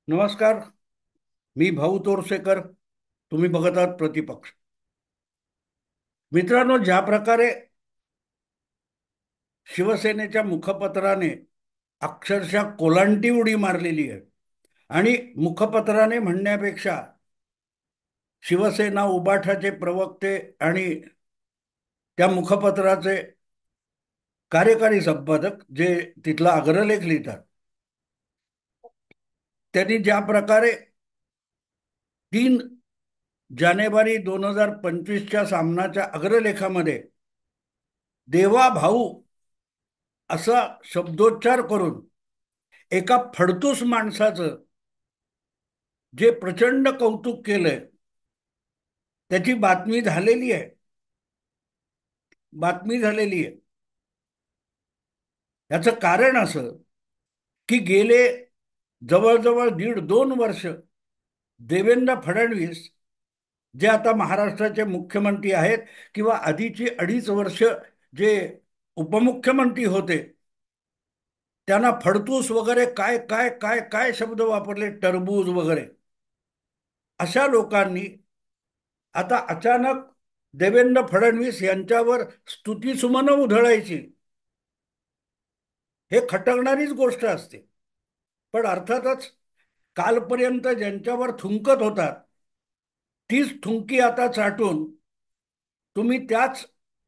नमस्कार. मी भाऊ तोरसेकर. तुम्ही बघत आहात प्रतिपक्ष. मित्रांनो, ज्या प्रकारे शिवसेनेच्या मुखपत्राने अक्षरशः कोलांटी उडी मारलेली आहे, आणि मुखपत्राने म्हणण्यापेक्षा शिवसेना उबाठाचे प्रवक्ते आणि त्या मुखपत्राचे कार्यकारी संपादक जे तिथला अग्रलेख लिहितात, त्यांनी ज्या प्रकारे 3 जानेवारी 2025च्या सामनाच्या अग्रलेखामध्ये देवा भाऊ असा शब्दोच्चार करून एका फडतूस माणसाचं जे प्रचंड कौतुक केलंय, त्याची बातमी झालेली आहे. याचं कारण असं की गेले जवळजवळ 1.5-2 वर्ष देवेंद्र फडणवीस, जे आता महाराष्ट्राचे मुख्यमंत्री आहेत, किंवा आधीची 2.5 वर्ष जे उपमुख्यमंत्री होते, त्यांना फडतूस वगैरे काय काय काय काय शब्द वापरले, टरबूज वगैरे, अशा लोकांनी आता अचानक देवेंद्र फडणवीस यांच्यावर स्तुतिसुमनं उधळायची, हे खटकणारीच गोष्ट असते. पण अर्थातच कालपर्यंत ज्यांच्यावर थुंकत होतात, तीच थुंकी आता चाटून तुम्ही त्याच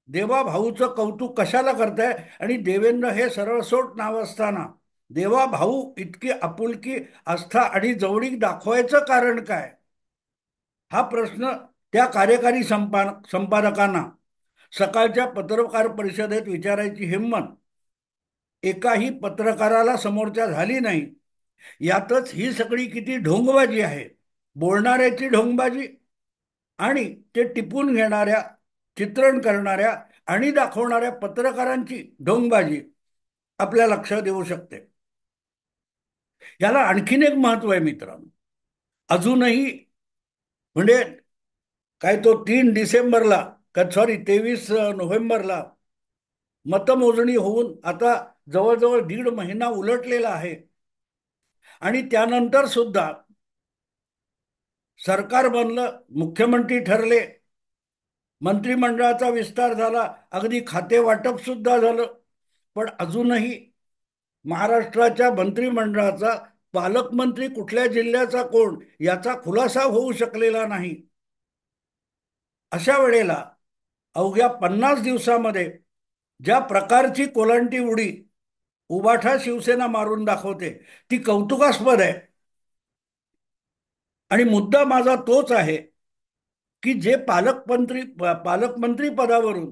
देवाभाऊचं कौतुक कशाला करताय? आणि देवेंद्र हे सरळसोट नाव असताना देवाभाऊ इतकी आपुलकी, आस्था आणि जवळीक दाखवायचं कारण काय? हा प्रश्न त्या कार्यकारी संपादकांना सकाळच्या पत्रकार परिषदेत विचारायची हिंमत एकाही पत्रकाराला समोरच्या झाली नाही. यातच ही सगळी किती ढोंगबाजी आहे. बोलणाऱ्याची ढोंगबाजी आणि ते टिपून घेणाऱ्या, चित्रण करणाऱ्या आणि दाखवणाऱ्या पत्रकारांची ढोंगबाजी आपल्या लक्षात येऊ शकते. याला आणखीन एक महत्व आहे मित्रांनो. अजूनही, म्हणजे काय, तो 3 डिसेंबरला, का सॉरी 23 नोव्हेंबरला मतमोजणी होऊन आता जवळजवळ 1.5 महिना उलटलेला आहे, आणि त्यानंतर सुद्धा सरकार बनलं, मुख्यमंत्री ठरले, मंत्रिमंडळाचा विस्तार झाला, अगदी खाते वाटप सुद्धा झालं. पण अजूनही महाराष्ट्राच्या मंत्रिमंडळाचा पालकमंत्री कुठल्या जिल्ह्याचा कोण याचा खुलासा होऊ शकलेला नाही. अशा वेळेला अवघ्या 50 दिवसामध्ये ज्या प्रकारची कोलांटी उडी उबाठा शिवसेना मारून दाखवते, ती कौतुकास्पद आहे. आणि मुद्दा माझा तोच आहे की जे पालकमंत्री पदावरून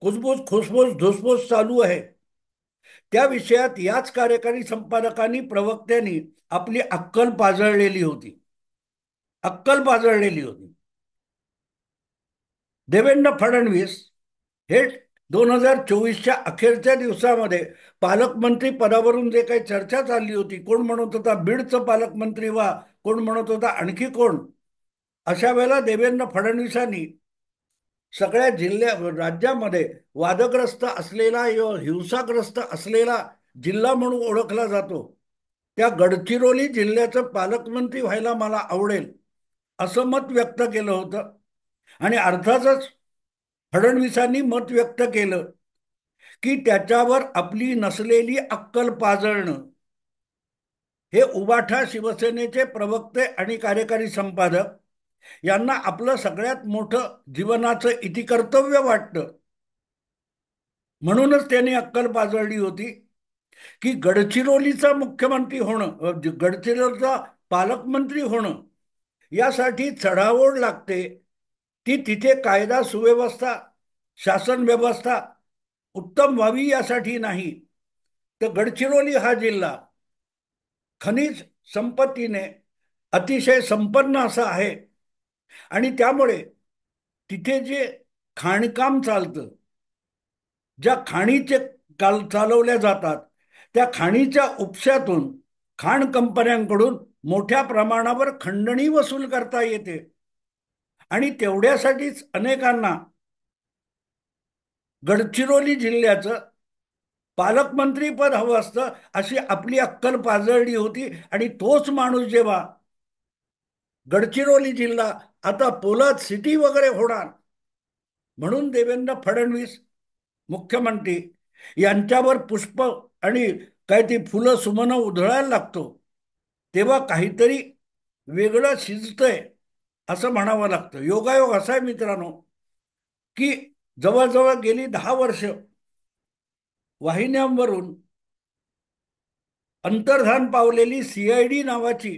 कुसबुस खुसबुस धुसफूस चालू आहे, त्या विषयात याच कार्यकारी संपादकांनी, प्रवक्त्यांनी आपली अक्कल पाजळलेली होती. देवेंद्र फडणवीस हे 2024च्या अखेरच्या दिवसामध्ये पालकमंत्री पदावरून जे काही चर्चा चालली होती, कोण म्हणत होता बीडचं पालकमंत्री व्हा, कोण म्हणत होता आणखी कोण, अशा वेळेला देवेंद्र फडणवीसांनी सगळ्या राज्यामध्ये वादग्रस्त असलेला, हिंसाग्रस्त असलेला जिल्हा म्हणून ओळखला जातो, त्या गडचिरोली जिल्ह्याचं पालकमंत्री व्हायला मला आवडेल, असं मत व्यक्त केलं होतं. आणि अर्थातच फडणवीसांनी मत व्यक्त केलं की त्याच्यावर आपली नसलेली अक्कल पाजळणं, हे उबाठा शिवसेनेचे प्रवक्ते आणि कार्यकारी संपादक यांना आपलं सगळ्यात मोठं जीवनाचं इतिकर्तव्य वाटतं. म्हणूनच त्यांनी अक्कल पाजळली होती की गडचिरोलीचा मुख्यमंत्री होणं, गडचिरोलीचा पालकमंत्री होणं, यासाठी चढाओढ लागते. ती तिथे कायदा सुव्यवस्था, शासन व्यवस्था उत्तम व्हावी यासाठी नाही, तर गडचिरोली हा जिल्हा खनिज संपत्तीने अतिशय संपन्न असा आहे, आणि त्यामुळे तिथे जे खाणकाम चालतं, ज्या खाणीचे चालवल्या जातात, त्या खाणीच्या उपशातून खाण कंपन्यांकडून मोठ्या प्रमाणावर खंडणी वसूल करता येते. आणि तेवढ्यासाठीच अनेकांना गडचिरोली जिल्ह्याचं पालकमंत्री पद हवं असतं अशी आपली अक्कल पाजळली होती. आणि तोच माणूस जेव्हा गडचिरोली जिल्हा आता पोलाद सिटी वगैरे होणार म्हणून देवेंद्र फडणवीस मुख्यमंत्री यांच्यावर पुष्प आणि काय ती फुलं सुमनं उधळायला लागतो, तेव्हा काहीतरी वेगळं शिजतंय असं म्हणावं लागतं. योगायोग असा आहे मित्रांनो, की जवळजवळ गेली 10 वर्ष वाहिन्यांवरून अंतर्धान पावलेली सीआयडी नावाची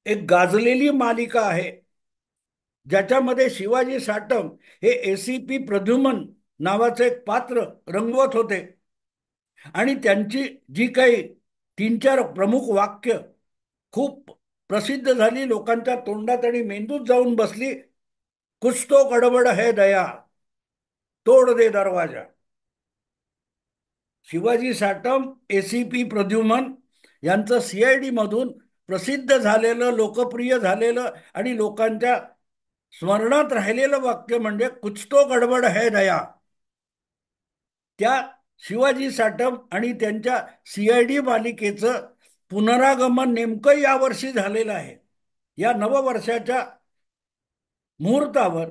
एक गाजलेली मालिका आहे, ज्याच्यामध्ये शिवाजी साटम हे एसीपी प्रद्युमन नावाचे एक पात्र रंगवत होते. आणि त्यांची जी काही 3-4 प्रमुख वाक्य खूप प्रसिद्ध झाली, लोकांच्या तोंडात आणि मेंदूत जाऊन बसली. कुछ तो गडबड है दया, तोड दे दरवाजा. शिवाजी साटम, एसीपी प्रद्युमन यांचं सीआयडी मधून प्रसिद्ध झालेलं, लोकप्रिय झालेलं आणि लोकांच्या स्मरणात राहिलेलं वाक्य म्हणजे कुछ तो गडबड है दया. त्या शिवाजी साटम आणि त्यांच्या सीआयडी मालिकेचं पुनरागमन नेमकं यावर्षी झालेलं आहे. या नववर्षाच्या मुहूर्तावर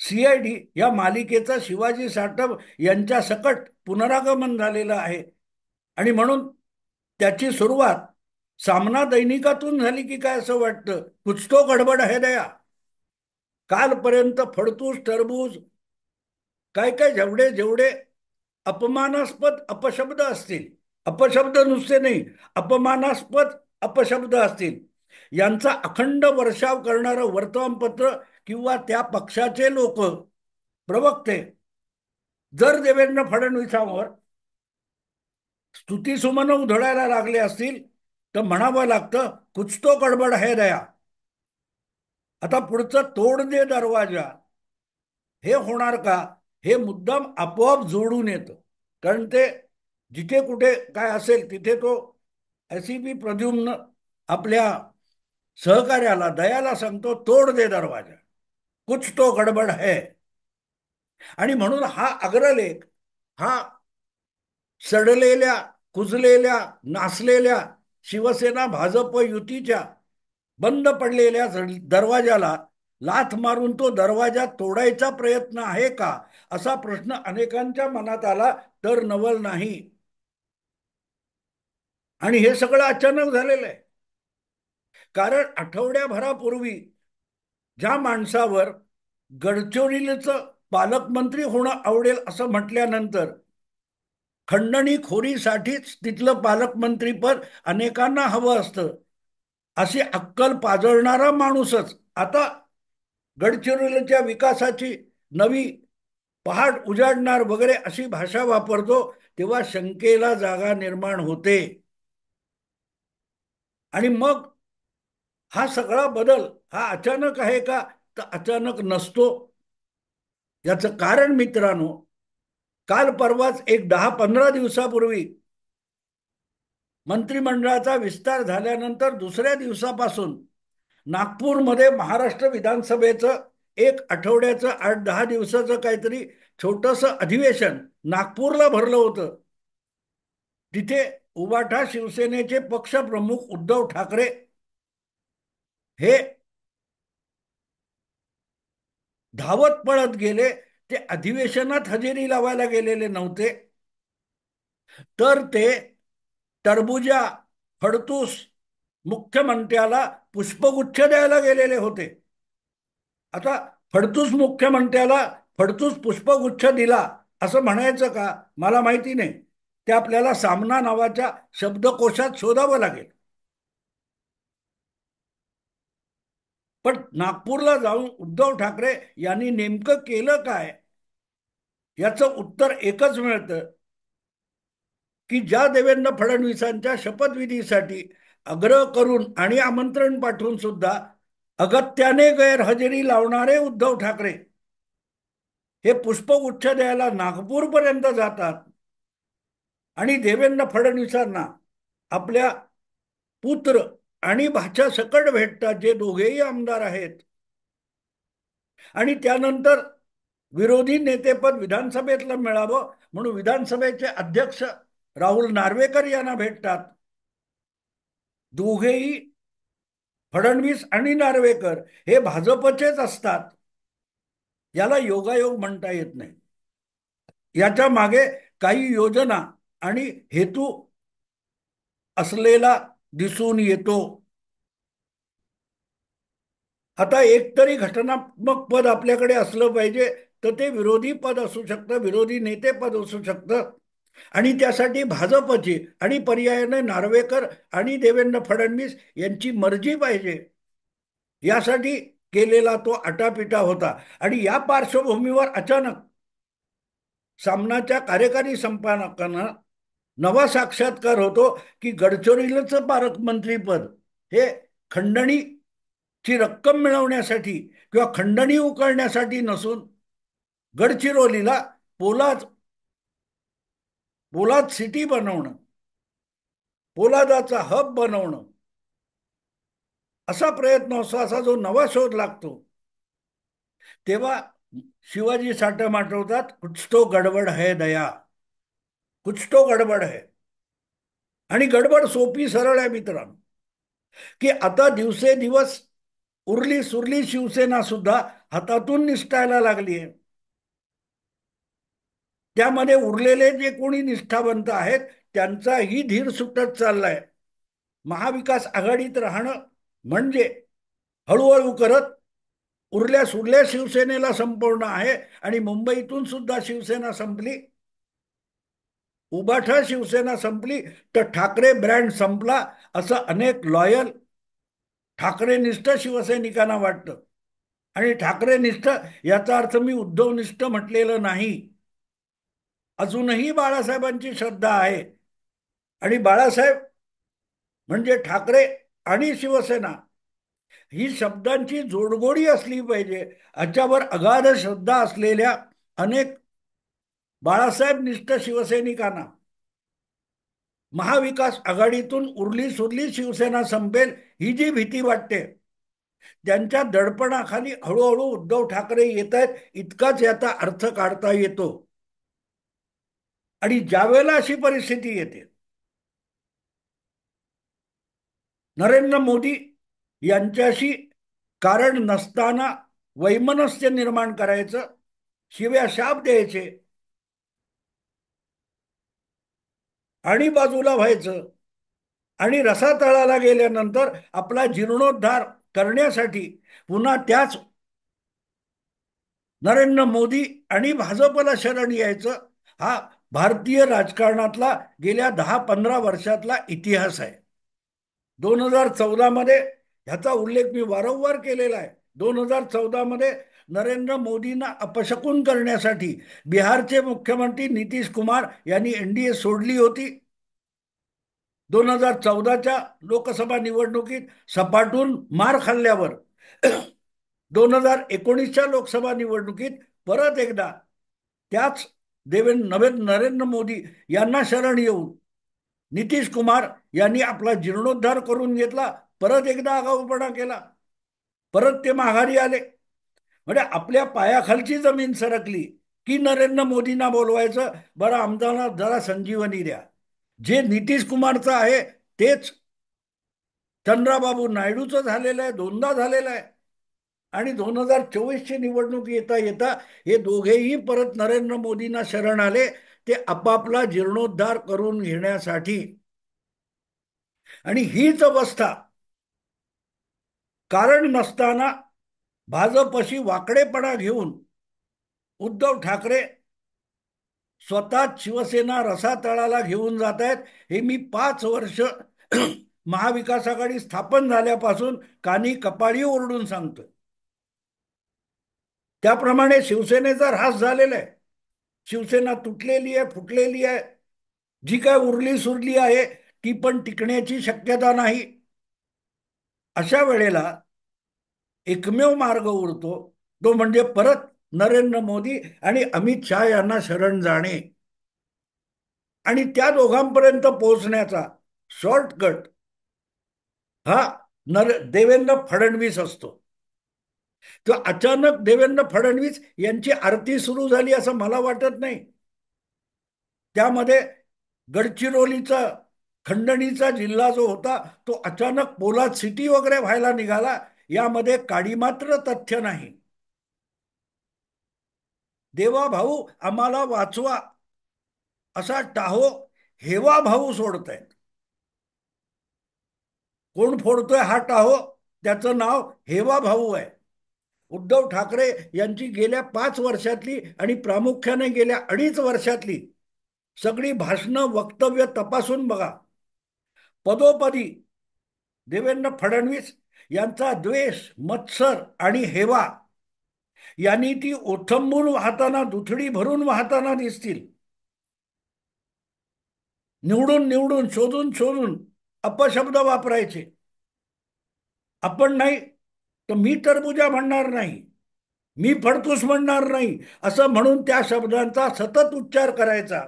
सीआयडी या मालिकेचं शिवाजी साटम यांच्या सकट पुनरागमन झालेलं आहे. आणि म्हणून त्याची सुरुवात सामना दैनिकातून झाली की काय असं वाटतं. कुछ तो गडबड है दया. कालपर्यंत फडतूस, टरबूज, काय काय जेवढे जेवढे अपमानास्पद अपशब्द असतील, अपशब्द नुसते नाही, अपमानास्पद अपशब्द असतील, यांचा अखंड वर्षाव करणारं वर्तमानपत्र किंवा त्या पक्षाचे लोक, प्रवक्ते जर देवेंद्र फडणवीसांवर स्तुतीसुमनं उधळायला लागले असतील तर म्हणावं लागतं कुछ तो गडबड है दया. आता पुढचं तोड दे दरवाजा हे होणार का, हे मुद्दाम आपोआप जोडून येतं. कारण ते जिथे कुठे काय असेल तिथे तो एसीपी प्रद्युम्न आपल्या सहकार्याला, दयाला सांगतो तोड दे दरवाजा, कुछ तो गडबड है. आणि म्हणून हा अग्रलेख हा सडलेल्या, कुजलेल्या, नासलेल्या शिवसेना भाजप युतीच्या बंद पडलेल्या दरवाजाला लाथ मारून तो दरवाजा तोडायचा प्रयत्न आहे का, असा प्रश्न अनेकांच्या मनात आला तर नवल नाही. आणि हे सगळं अचानक झालेलं आहे. कारण आठवड्याभरापूर्वी ज्या माणसावर गडचिरोलीचं पालकमंत्री होणं आवडेल असं म्हटल्यानंतर खंडणीखोरीसाठीच तिथलं पालकमंत्रीपद अनेकांना हवं असतं अशी अक्कल पाजळणारा माणूसच आता गडचिरोलीच्या विकासाची नवी पहाट उजाडणार वगैरे अशी भाषा वापरतो, तेव्हा शंकेला जागा निर्माण होते. आणि मग हा सगळा बदल हा अचानक आहे का, तर अचानक नसतो. याचं कारण मित्रांनो, काल परवाच एक 10-15 दिवसापूर्वी मंत्रिमंडळाचा विस्तार झाल्यानंतर दुसऱ्या दिवसापासून नागपूरमध्ये महाराष्ट्र विधानसभेचं एक आठवड्याचं 8-10 दिवसाचं काहीतरी छोटंसं अधिवेशन नागपूरला भरलं होतं. तिथे उबाठा शिवसेनेचे पक्षप्रमुख उद्धव ठाकरे हे धावत पळत गेले. ते अधिवेशनात हजेरी लावायला गेलेले नव्हते, तर ते टरबुजा, फडतूस मुख्यमंत्र्याला पुष्पगुच्छ द्यायला गेलेले होते. आता फडतूस मुख्यमंत्र्याला फडतूस पुष्पगुच्छ दिला असं म्हणायचं का, मला माहिती नाही. ते आपल्याला सामना नावाच्या शब्दकोशात शोधावं लागेल. पण नागपूरला जाऊन उद्धव ठाकरे यांनी नेमकं केलं काय, याचं उत्तर एकच मिळतं की ज्या देवेंद्र फडणवीसांच्या शपथविधीसाठी आग्रह करून आणि आमंत्रण पाठवून सुद्धा अगत्याने गैरहजेरी लावणारे उद्धव ठाकरे हे पुष्पगुच्छ द्यायला नागपूरपर्यंत जातात आणि देवेंद्र फडणवीसांना आपल्या पुत्र आणि भाच्या सकट भेटतात, जे दोघेही आमदार आहेत. आणि त्यानंतर विरोधी नेतेपद विधानसभेतलं मिळावं म्हणून विधानसभेचे अध्यक्ष राहुल नार्वेकर यांना भेटतात. दोघेही, फडणवीस आणि नार्वेकर, हे भाजपचेच असतात. याला योगायोग म्हणता येत नाही. याच्या मागे काही योजना आणि हेतू असलेला दिसून येतो. आता एकतरी घटनात्मक पद आपल्याकडे असलं पाहिजे, तर ते विरोधी पद असू शकतं, विरोधी नेते पद असू शकतं. आणि त्यासाठी भाजपची आणि पर्यायाने नार्वेकर आणि देवेंद्र फडणवीस यांची मर्जी पाहिजे. यासाठी केलेला तो आटापिटा होता. आणि या पार्श्वभूमीवर अचानक सामनाच्या कार्यकारी संपादकांना नवा साक्षात्कार होतो की गडचिरोलीचं पालकमंत्रीपद हे खंडणीची रक्कम मिळवण्यासाठी किंवा खंडणी उकळण्यासाठी नसून गडचिरोलीला पोलाद पोलाद सिटी बनवणं, पोलादाचा हब बनवणं, असा प्रयत्न असतो. असा जो नवा शोध लागतो, तेव्हा शिवाजी साठम आठवतात, कुछ तो गडबड है दया, कुछ तो गडबड है. आणि गडबड सोपी सरळ आहे मित्रांनो, की आता दिवसेदिवस उरली सुरली शिवसेना सुद्धा हातातून निसटायला लागली आहे. त्यामध्ये उरलेले जे कोणी निष्ठावंत आहेत त्यांचाही धीर सुटत चाललाय. महाविकास आघाडीत राहणं म्हणजे हळूहळू करत उरल्या सुरल्या शिवसेनेला संपवणं आहे. आणि मुंबईतून सुद्धा शिवसेना संपली, उबाठा शिवसेना संपली, तर ठाकरे ब्रँड संपला, असं अनेक लॉयल ठाकरेनिष्ठ शिवसैनिकांना वाटतं. आणि ठाकरेनिष्ठ याचा अर्थ मी उद्धवनिष्ठ म्हटलेलं नाही. अजूनही बाळासाहेबांची श्रद्धा आहे. आणि बाळासाहेब म्हणजे ठाकरे आणि शिवसेना ही शब्दांची जोडगोडी असली पाहिजे. याच्यावर अगाध श्रद्धा असलेल्या अनेक बाळासाहेब निष्ठ शिवसैनिकांना महाविकास आघाडीतून उरली सुरली शिवसेना संपेल ही जी भीती वाटते, त्यांच्या दडपणाखाली हळूहळू उद्धव ठाकरे येत आहेत, इतकाच याचा अर्थ काढता येतो. आणि ज्यावेळेला अशी परिस्थिती येते, नरेंद्र मोदी यांच्याशी कारण नसताना वैमनस्य निर्माण करायचं, शिव्या शाप द्यायचे आणि बाजूला व्हायचं. आणि रसातळाला गेल्यानंतर आपला जीर्णोद्धार करण्यासाठी पुन्हा त्याच नरेंद्र मोदी आणि भाजपला शरण यायचं. हा भारतीय राजकारणातला गेल्या 10-15 वर्षातला इतिहास आहे. 2014 मध्ये ह्याचा उल्लेख मी वारंवार केलेला आहे. 2014 मध्ये नरेंद्र मोदींना अपशकुन करण्यासाठी बिहारचे मुख्यमंत्री नितीश कुमार यांनी एनडीए सोडली होती. 2014च्या लोकसभा निवडणुकीत सपाटून मार खाल्ल्यावर 2019च्या लोकसभा निवडणुकीत परत एकदा त्याच नरेंद्र मोदी यांना शरण येऊन नितीश कुमार यांनी आपला जीर्णोद्धार करून घेतला, परत एकदा आगाऊपणा केला, परत ते माघारी आले. म्हणजे आपल्या पायाखालची जमीन सरकली की नरेंद्र मोदींना बोलवायचं, बरं आमदारांना जरा संजीवनी द्या. जे नितीश कुमारचं आहे तेच चंद्राबाबू नायडूचं झालेलं आहे, दोनदा झालेलं आहे. आणि 2024ची निवडणूक येता येता हे दोघेही परत नरेंद्र मोदींना शरण आले, ते आपापला जीर्णोद्धार करून घेण्यासाठी. आणि हीच अवस्था कारण नसताना भाजपशी वाकडेपणा घेऊन उद्धव ठाकरे स्वतः शिवसेना रसातळाला घेऊन जात आहेत. हे मी 5 वर्ष महाविकास आघाडी स्थापन झाल्यापासून कानी कपाळी ओरडून सांगतो. त्याप्रमाणे शिवसेनेचा ऱ्हास झालेला आहे. शिवसेना तुटलेली आहे, फुटलेली आहे. जी काय उरली सुरली आहे ती पण टिकण्याची शक्यता नाही. अशा वेळेला एकमेव मार्ग उरतो, तो म्हणजे परत नरेंद्र मोदी आणि अमित शहा यांना शरण जाणे. आणि त्या दोघांपर्यंत पोहोचण्याचा शॉर्टकट हा देवेंद्र फडणवीस असतो. तर अचानक देवेंद्र फडणवीस यांची आरती सुरू झाली असं मला वाटत नाही. त्यामध्ये गडचिरोलीचा खंडणीचा जिल्हा जो होता तो अचानक पोलाद सिटी वगैरे व्हायला निघाला, यामध्ये काडी मात्र तथ्य नाही. देवा भाऊ आम्हाला वाचवा असा टाहो हेवा भाऊ सोडतायत. कोण फोडतोय हा टाहो? त्याचं नाव हेवा भाऊ आहे. उद्धव ठाकरे यांची गेल्या 5 वर्षातली आणि प्रामुख्याने गेल्या 2.5 वर्षातली सगळी भाषणं वक्तव्य तपासून बघा. पदोपदी देवेंद्र फडणवीस यांचा द्वेष, मत्सर आणि हेवा यांनी ती ओथंबून वाहताना, दुथडी भरून वाहताना दिसतील. निवडून निवडून, शोधून शोधून अपशब्द वापरायचे. आपण नाही तर मी टरबुजा म्हणणार नाही, मी फडतूस म्हणणार नाही असं म्हणून त्या शब्दांचा सतत उच्चार करायचा.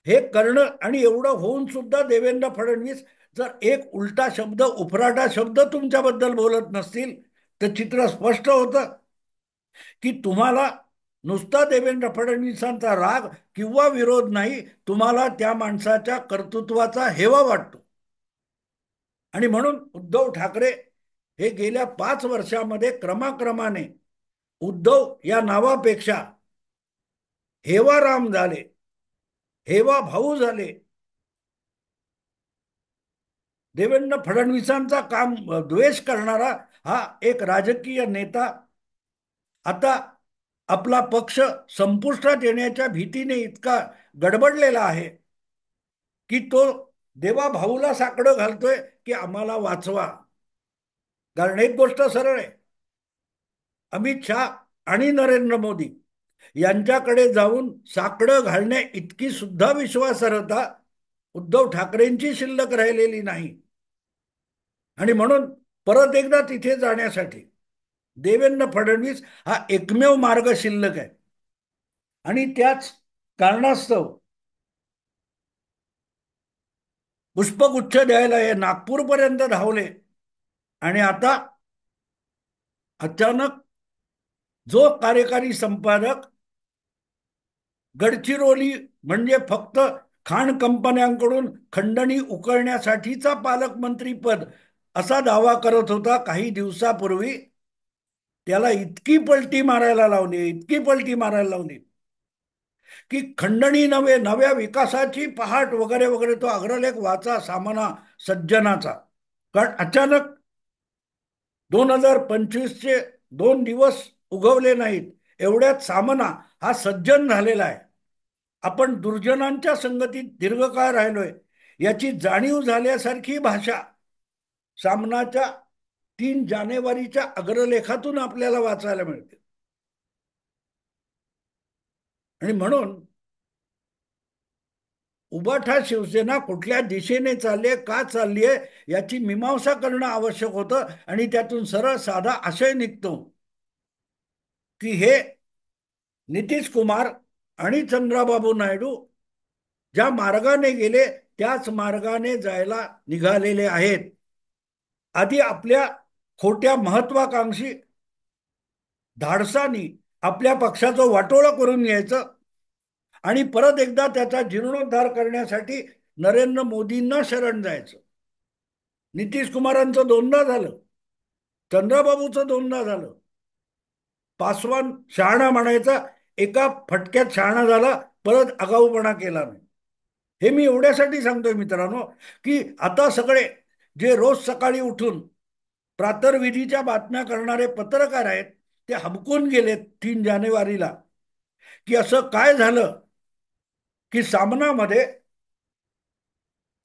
हे करणं आणि एवढं होऊन सुद्धा देवेंद्र फडणवीस जर एक उलटा शब्द, उफराटा शब्द तुमच्याबद्दल बोलत नसतील तर चित्र स्पष्ट होतं की तुम्हाला नुसता देवेंद्र फडणवीसांचा राग किंवा विरोध नाही, तुम्हाला त्या माणसाच्या कर्तृत्वाचा हेवा वाटतो. आणि म्हणून उद्धव ठाकरे हे गेल्या 5 वर्षामध्ये क्रमाक्रमाने उद्धव या नावापेक्षा हेवाराम झाले, हेवा भाऊ झाले. देवेंद्र फडणवीसांचा काम द्वेष करणारा हा एक राजकीय नेता आता आपला पक्ष संपुष्टात येण्याच्या भीतीने इतका गडबडलेला आहे की तो देवा भाऊला साकडं घालतोय की आम्हाला वाचवा. कारण एक गोष्ट सरळ आहे, अमित शहा आणि नरेंद्र मोदी यांच्याकडे जाऊन साकडं घालण्या इतकी सुद्धा विश्वासार्हता उद्धव ठाकरेंची शिल्लक राहिलेली नाही. आणि म्हणून परत एकदा तिथे जाण्यासाठी देवेंद्र फडणवीस हा एकमेव मार्ग शिल्लक आहे. आणि त्याच कारणास्तव पुष्पगुच्छ द्यायला हे नागपूरपर्यंत धावले. आणि आता अचानक जो कार्यकारी संपादक गडचिरोली म्हणजे फक्त खाण कंपन्यांकडून खंडणी उकळण्यासाठीचा पालकमंत्रीपद असा दावा करत होता काही दिवसापूर्वी, त्याला इतकी पलटी मारायला लावली, इतकी पलटी मारायला लावली की खंडणी नव्हे, नव्या विकासाची पहाट वगैरे वगैरे. तो अग्रलेख वाचा सामना सज्जनाचा. कारण अचानक 2025चे 2 दिवस उगवले नाहीत, एवढ्यात सामना हा सज्जन झालेला आहे. आपण दुर्जनांच्या संगतीत दीर्घकाळ राहिलोय याची जाणीव झाल्यासारखी भाषा सामनाच्या 3 जानेवारीच्या अग्रलेखातून आपल्याला वाचायला मिळते. आणि म्हणून उबाठा शिवसेना कुठल्या दिशेने चालली, का चालली आहे याची मीमांसा करणं आवश्यक होतं. आणि त्यातून सरळ साधा आशय निघतो की हे नितीश कुमार आणि चंद्राबाबू नायडू ज्या मार्गाने गेले त्याच मार्गाने जायला निघालेले आहेत. आधी आपल्या खोट्या महत्वाकांक्षी धाडसानी आपल्या पक्षाचं वाटोळं करून घ्यायचं आणि परत एकदा त्याचा जीर्णोद्धार करण्यासाठी नरेंद्र मोदींना शरण जायचं. नितीश कुमारांचं 2दा झालं, चंद्रबाबूचं 2दा झालं. पासवान शहाणा म्हणायचा, एका फटक्यात शहाणा झाला, परत आगाऊपणा केला नाही. हे मी एवढ्यासाठी सांगतोय मित्रांनो की आता सगळे जे रोज सकाळी उठून प्रातर्विधीच्या बातम्या करणारे पत्रकार आहेत ते हबकून गेलेत 3 जानेवारीला की असं काय झालं की सामनामध्ये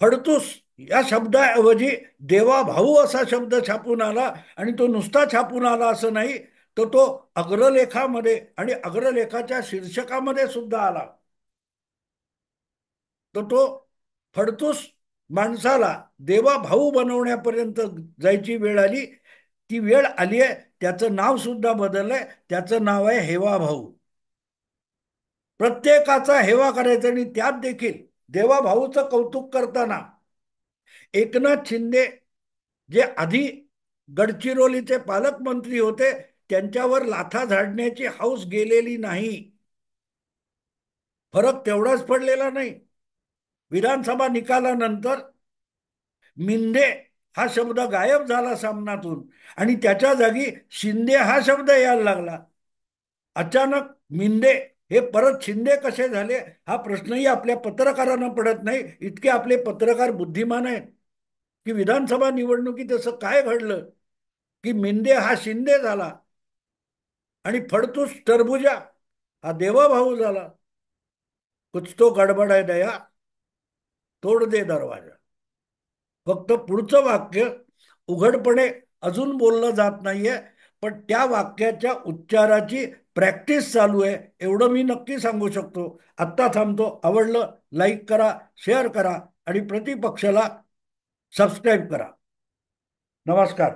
फडतूस या शब्दाऐवजी देवा भाऊ असा शब्द छापून आला. आणि तो नुसता छापून आला असं नाही, तर तो अग्रलेखामध्ये आणि अग्रलेखाच्या शीर्षकामध्ये सुद्धा आला. तर तो फडतूस माणसाला देवा भाऊ बनवण्यापर्यंत जायची वेळ आली. ती वेळ आली आहे, त्याचं नाव सुद्धा बदललंय, त्याचं नाव आहे हेवा भाऊ. प्रत्येकाचा हेवा करायचा. आणि त्यात देखील देवा भाऊचं कौतुक करताना एकनाथ शिंदे जे आधी गडचिरोलीचे पालकमंत्री होते, त्यांच्यावर लाथा झाडण्याची हौस गेलेली नाही. फरक तेवढाच पडलेला नाही. विधानसभा निकालानंतर मिंदे हा शब्द गायब झाला सामनातून आणि त्याच्या जागी शिंदे हा शब्द यायला लागला. अचानक मिंदे हे परत शिंदे कसे झाले, हा प्रश्नही आपल्या पत्रकारांना पडत नाही. इतके आपले पत्रकार बुद्धिमान आहेत की विधानसभा निवडणुकीत असं काय घडलं की मिंदे हा शिंदे झाला आणि फडतूस टरबुजा हा देवाभाऊ झाला. कुछ तो गडबड आहे दया, तोड दे दरवाजा. फक्त पुढचं वाक्य उघडपणे अजून बोललं जात नाहीये, पण त्या वाक्याच्या उच्चाराची प्रॅक्टिस चालू आहे, एवढं मी नक्की सांगू शकतो. आत्ता थांबतो. आवडलं लाईक करा, शेअर करा आणि प्रतिपक्षाला सबस्क्राईब करा. नमस्कार.